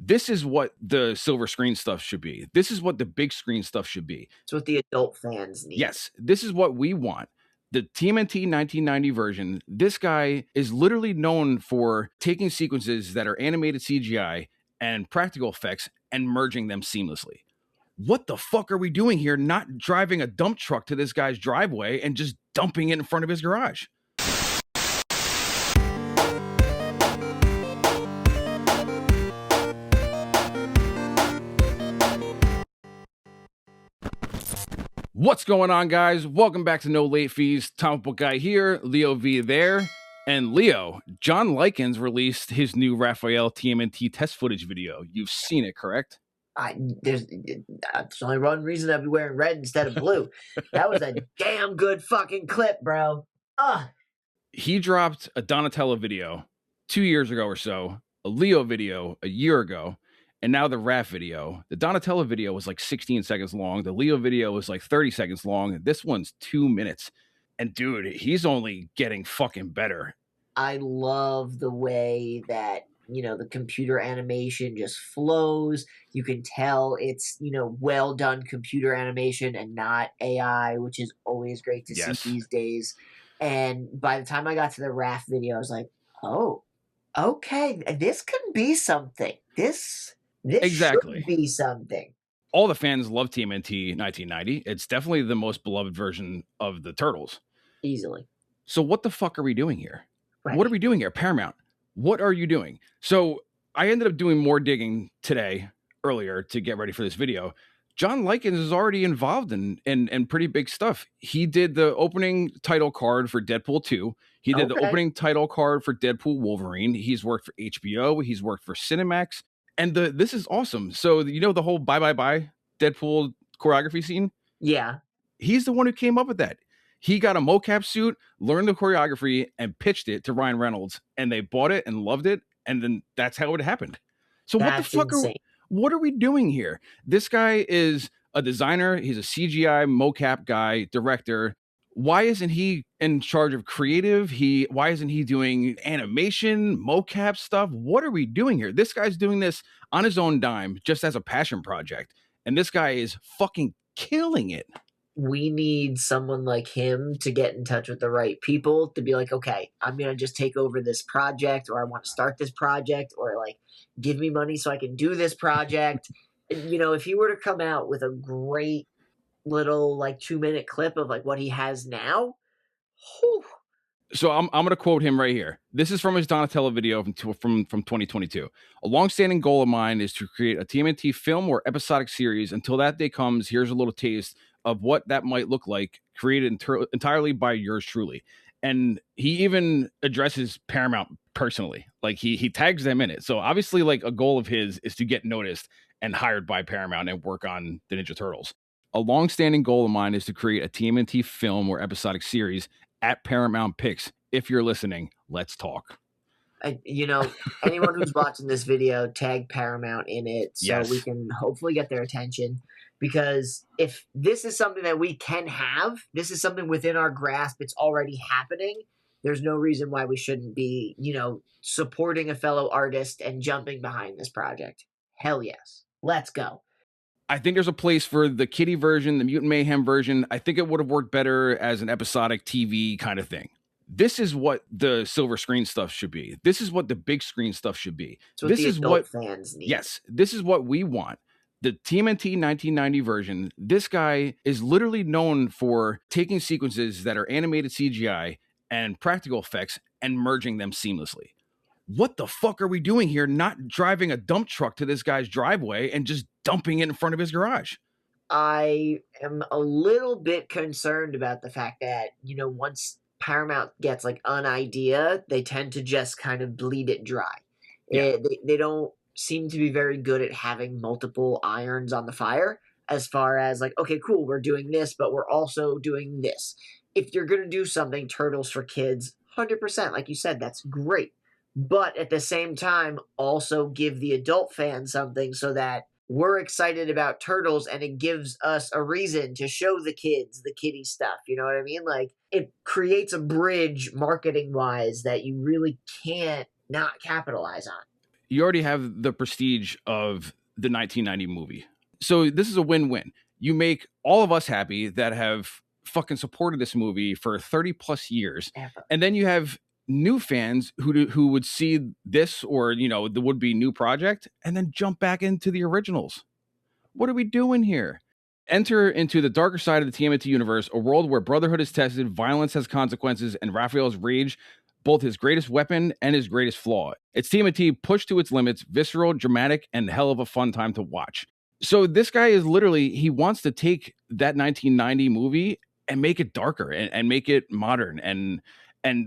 This is what the silver screen stuff should be. This is what the big screen stuff should be. It's what the adult fans need. Yes, this is what we want. The TMNT 1990 version, this guy is literally known for taking sequences that are animated CGI and practical effects and merging them seamlessly. What the fuck are we doing here? Not driving a dump truck to this guy's driveway and just dumping it in front of his garage. What's going on, guys? Welcome back to No Late Fees. Comic Book Guy here, Leo V there. And Leo, John Likens released his new Raphael TMNT test footage video. You've seen it, correct? There's only one reason I'd be wearing red instead of blue. That was a damn good fucking clip, bro. He dropped a Donatello video 2 years ago or so, a Leo video a year ago, and now the Raph video. The Donatello video was like 16 seconds long. The Leo video was like 30 seconds long. This one's 2 minutes. And dude, he's only getting fucking better. I love the way that, the computer animation just flows. You can tell it's, well done computer animation and not AI, which is always great to see these days. And by the time I got to the Raph video, I was like, oh, okay, this can be something. This exactly should be something. All the fans love TMNT 1990. It's definitely the most beloved version of the Turtles. Easily. So what the fuck are we doing here? Right. What are we doing here? Paramount, what are you doing? So I ended up doing more digging earlier to get ready for this video. John Likens is already involved in pretty big stuff. He did the opening title card for Deadpool 2. He did the opening title card for Deadpool Wolverine. He's worked for HBO. He's worked for Cinemax. And this is awesome. So, the whole bye, bye, bye Deadpool choreography scene? Yeah. He's the one who came up with that. He got a mocap suit, learned the choreography, and pitched it to Ryan Reynolds. And they bought it and loved it. And then that's how it happened. So what are we doing here? This guy is a designer. He's a CGI mocap guy, director. Why isn't he in charge of creative? Why isn't he doing animation, mocap stuff? What are we doing here? This guy's doing this on his own dime, just as a passion project. And this guy is fucking killing it. We need someone like him to get in touch with the right people to be like, okay, I'm going to just take over this project, or I want to start this project, or like give me money so I can do this project. If he were to come out with a great little like 2-minute clip of like what he has now. Whew. So I'm going to quote him right here. This is from his Donatello video from 2022. A long-standing goal of mine is to create a TMNT film or episodic series. Until that day comes, here's a little taste of what that might look like, created entirely by yours truly. And he even addresses Paramount personally. Like he tags them in it. So obviously like a goal of his is to get noticed and hired by Paramount and work on the Ninja Turtles. A long-standing goal of mine is to create a TMNT film or episodic series at Paramount Picks. If you're listening, let's talk. Anyone who's watching this video, tag Paramount in it so we can hopefully get their attention. Because if this is something that we can have, this is something within our grasp, it's already happening, there's no reason why we shouldn't be, supporting a fellow artist and jumping behind this project. Hell yes. Let's go. I think there's a place for the kiddie version, the Mutant Mayhem version. I think it would have worked better as an episodic TV kind of thing. This is what the silver screen stuff should be. This is what the big screen stuff should be. This is what fans need. Yes, this is what we want. The TMNT 1990 version, this guy is literally known for taking sequences that are animated CGI and practical effects and merging them seamlessly. What the fuck are we doing here? Not driving a dump truck to this guy's driveway and just dumping it in front of his garage. I am a little bit concerned about the fact that, once Paramount gets like an idea, they tend to just kind of bleed it dry. Yeah. They don't seem to be very good at having multiple irons on the fire as far as like, okay, cool, we're doing this, but we're also doing this. If you're going to do something Turtles for kids, 100%, like you said, that's great. But at the same time, also give the adult fans something so that we're excited about Turtles and it gives us a reason to show the kids the kiddie stuff. You know what I mean? Like it creates a bridge marketing wise that you really can't not capitalize on. you already have the prestige of the 1990 movie. So this is a win-win. You make all of us happy that have fucking supported this movie for 30 plus years. Ever. And then you have new fans who would see this, or the would-be new project, and then jump back into the originals. What are we doing here? Enter into the darker side of the TMNT universe, a world where brotherhood is tested, violence has consequences, and Raphael's rage both his greatest weapon and his greatest flaw. It's TMNT pushed to its limits, visceral, dramatic, and hell of a fun time to watch. So this guy is literally, he wants to take that 1990 movie and make it darker and make it modern. And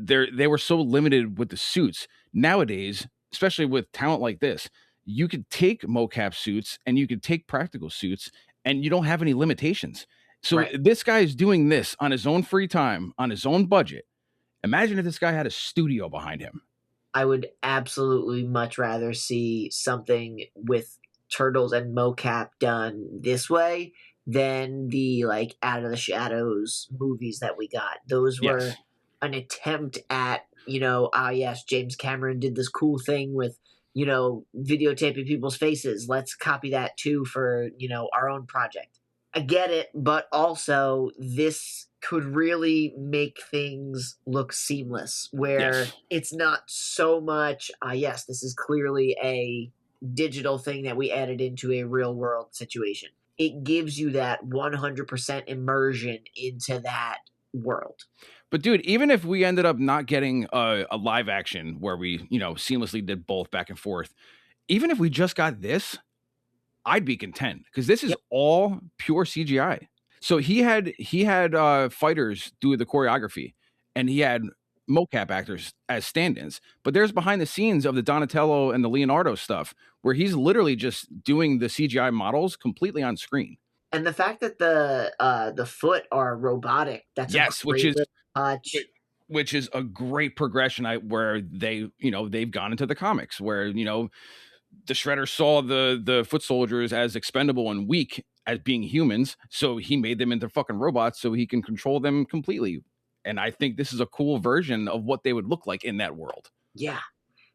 they were so limited with the suits. Nowadays, especially with talent like this, you could take mocap suits and you could take practical suits and you don't have any limitations. So this guy is doing this on his own free time, on his own budget. Imagine if this guy had a studio behind him. I would absolutely much rather see something with turtles and mocap done this way than the Out of the Shadows movies that we got. Those were an attempt at, yes, James Cameron did this cool thing with, videotaping people's faces. Let's copy that too for, our own project. I get it, but also this could really make things look seamless, where it's not so much, yes, this is clearly a digital thing that we added into a real world situation. It gives you that 100% immersion into that world. But dude, even if we ended up not getting a live action where we, seamlessly did both back and forth, even if we just got this, I'd be content, because this is all pure CGI. So he had fighters do the choreography, and he had mocap actors as stand-ins. But there's behind the scenes of the Donatello and the Leonardo stuff where he's literally just doing the CGI models completely on screen. And the fact that the foot are robotic, that's a great touch. Which is a great progression where they, they've gone into the comics where, the Shredder saw the foot soldiers as expendable and weak as being humans, so he made them into fucking robots so he can control them completely. And I think this is a cool version of what they would look like in that world. Yeah.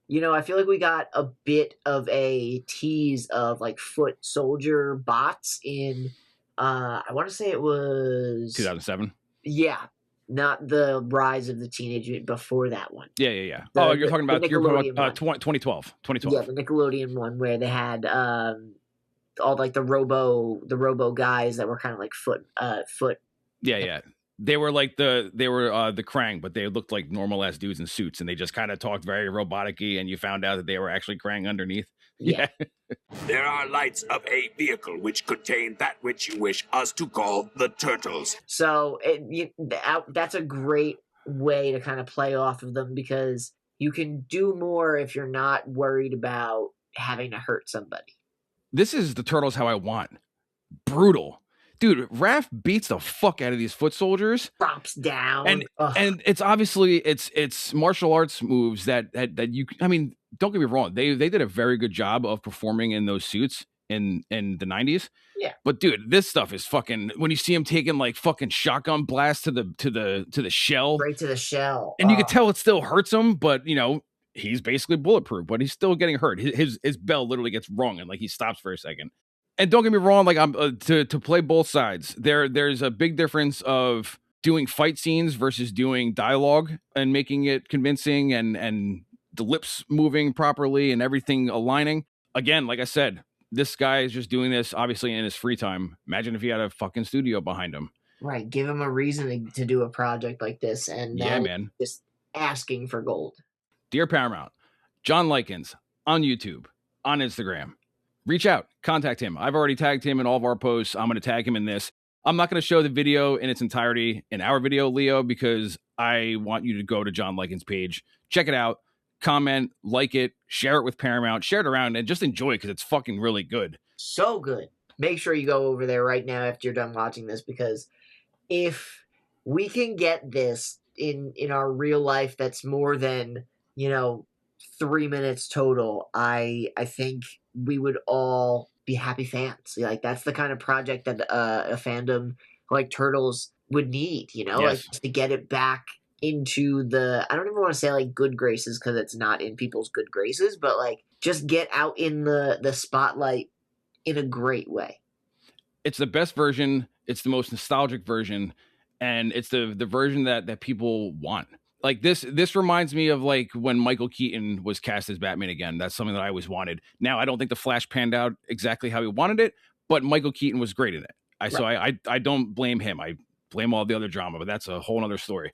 I feel like we got a bit of a tease of foot soldier bots in, I want to say it was 2007. Yeah. Not the Rise of the Teenage Mutant, before that one. Yeah. You're talking about 2012. Yeah, the Nickelodeon one where they had all the robo guys that were kind of like foot. Yeah. They were the Krang, but they looked like normal ass dudes in suits, and they just kind of talked very robotic-y, and you found out that they were actually Krang underneath. Yeah. There are lights of a vehicle which contain that which you wish us to call the turtles. So that's a great way to kind of play off of them, because you can do more if you're not worried about having to hurt somebody. This is the Turtles how I want. Brutal. Dude, Raph beats the fuck out of these foot soldiers. Drops down. And it's obviously it's martial arts moves that you, I mean, don't get me wrong. They did a very good job of performing in those suits in the 90s. Yeah. But dude, this stuff is fucking, when you see him taking fucking shotgun blast to the shell. Right to the shell. And you can tell it still hurts him, but he's basically bulletproof, but he's still getting hurt. His bell literally gets wrung and he stops for a second. And don't get me wrong, I'm to play both sides. There's a big difference of doing fight scenes versus doing dialogue and making it convincing and the lips moving properly and everything aligning. Again, like I said, this guy is just doing this obviously in his free time. Imagine if he had a fucking studio behind him. Right, give him a reason to do a project like this, and man, just asking for gold. Dear Paramount, John Likens on YouTube, on Instagram. Reach out, contact him. I've already tagged him in all of our posts. I'm going to tag him in this. I'm not going to show the video in its entirety in our video, Leo, because I want you to go to John Likens' page, check it out, comment, like it, share it with Paramount, share it around, and just enjoy it because it's fucking really good. So good. Make sure you go over there right now after you're done watching this, because if we can get this in our real life that's more than, 3 minutes total, I think we would all be happy fans. That's the kind of project that a fandom like Turtles would need, Yes. to get it back into the, I don't even want to say good graces, because it's not in people's good graces, but just get out in the spotlight in a great way. It's the best version. It's the most nostalgic version, and it's the version that people want. Like this reminds me of like when Michael Keaton was cast as Batman again. That's something that I always wanted. Now I don't think the Flash panned out exactly how he wanted it, but Michael Keaton was great in it. So I don't blame him. I blame all the other drama, but that's a whole other story.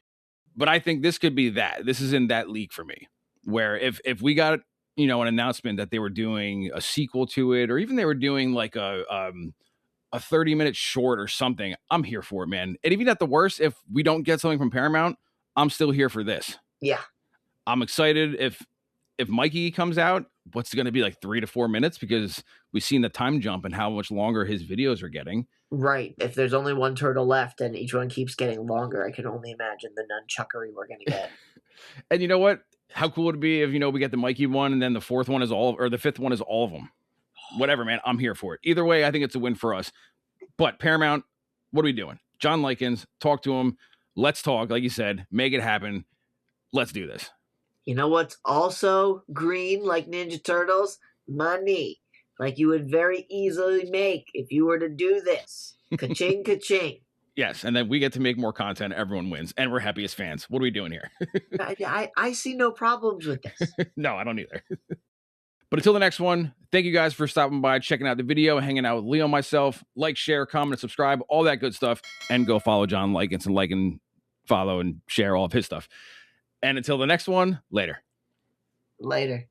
But I think this could be that. This is in that league for me, where if we got an announcement that they were doing a sequel to it, or even they were doing like a 30-minute short or something, I'm here for it, man. And even at the worst, if we don't get something from Paramount, I'm still here for this. Yeah. I'm excited if Mikey comes out, what's going to be like 3 to 4 minutes, because we've seen the time jump and how much longer his videos are getting. Right. If there's only one turtle left and each one keeps getting longer, I can only imagine the nunchuckery we're going to get. And you know what? How cool would it be if, we get the Mikey one and then the fourth one is the fifth one is all of them. Whatever, man. I'm here for it. Either way, I think it's a win for us. But Paramount, what are we doing? John Likens, talk to him. Let's talk. Like you said, make it happen. Let's do this. You know what's also green like Ninja Turtles? Money. Like you would very easily make if you were to do this. Ka-ching, ka-ching. Yes, and then we get to make more content. Everyone wins, and we're happy as fans. What are we doing here? I see no problems with this. No, I don't either. But until the next one, thank you guys for stopping by, checking out the video, hanging out with Leo and myself. Like, share, comment, subscribe, all that good stuff. And go follow John Likens and like and follow and share all of his stuff. And until the next one, later. Later.